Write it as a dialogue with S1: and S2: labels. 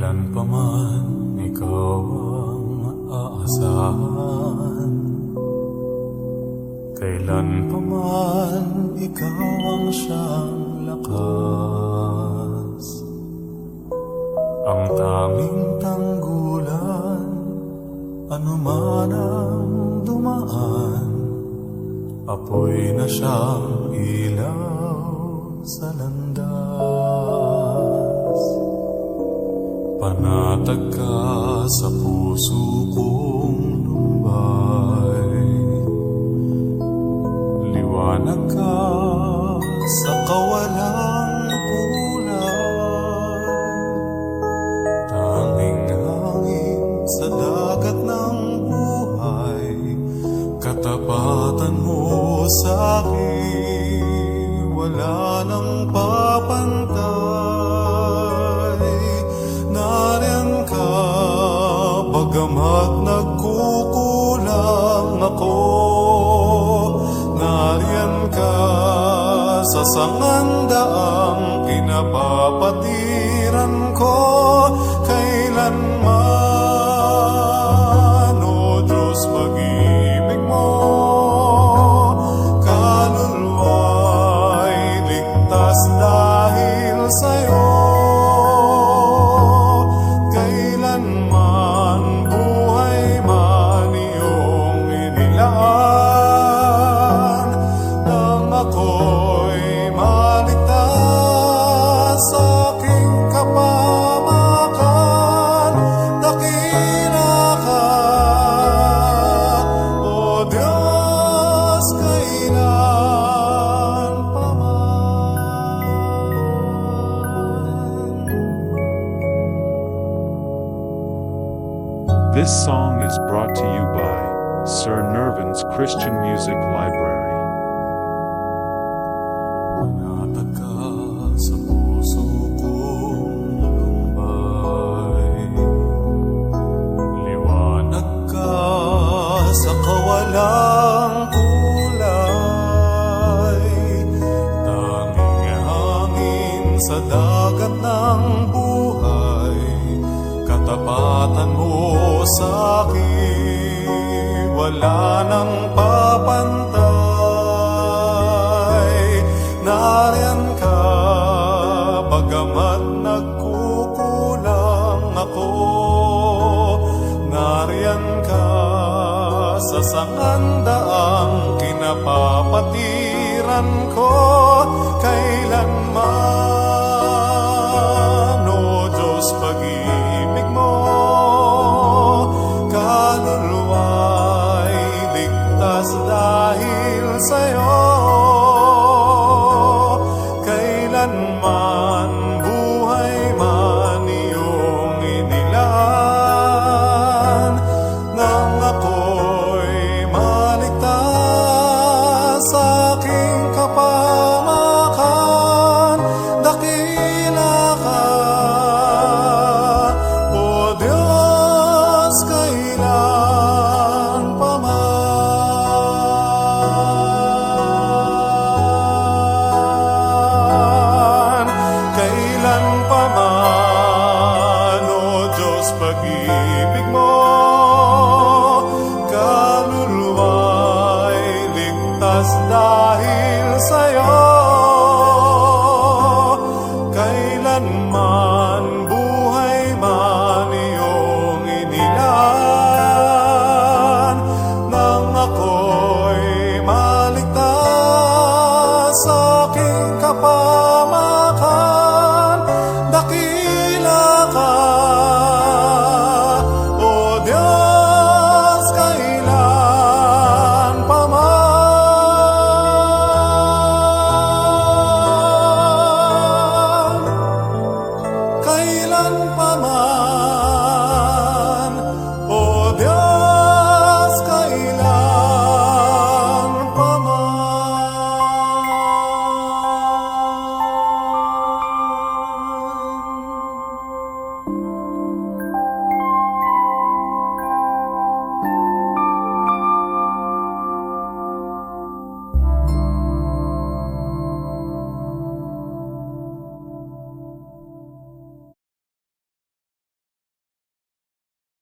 S1: Kailan pa man ikaw ang aasahan, kailan pa man ikaw ang siyang lakas. Ang tanging tanggulan, anuman ang dumaan, apoy na siyang ilaw sa landas. Panatag ka sa puso kong lumbay, liwanag ka sa kawalang kulay. Tanging hangin sa dagat ng buhay, katapatan mo sa'kin, wala nang papantay. Nariyan ka, bagamat nagkukulang ako. Nariyan ka sa sangandaang pinapapatiran ko. Kailanman, O Diyos, pag-ibig mo, kaluluwa'y ligtas dahil sa'yo. Kailanman, buhay man iyong inilaan, nang ako'y maligtas sa aking kapamakan. Dakila ka, O Diyos, kailan pa man.
S2: This song is brought to you by Sir Nervin's Christian Music Library.
S1: Panatag ka sa puso kong lumbay, liwanag ka sa kawalang kulay. Tanging hangin sa dagat ng buhay, katapatan mo sa'kin, wala nang papantay. Nariyan ka, bagamat nagkukulang ako. Nariyan ka sa sangandaang kinapapatiran ko. Kailanman, O Diyos, pag-ibig mo, kaluluwa'y ligtas dahil sa'yo. Kailanman, buhay man iyong inilaan, nang ako'y maligtas sa aking kapamakan. Dakila ka, O Diyos, kailan pa man. Kailan pa man, O Diyos, pag-ibig mo, kaluluwa'y ligtas dahil sa'yo. Kailanman, buhay man iyong inilaan, nang ako'y maligtas sa aking kapamakan. Dakila ka, O Diyos, kailan pa man. Kailan pa man.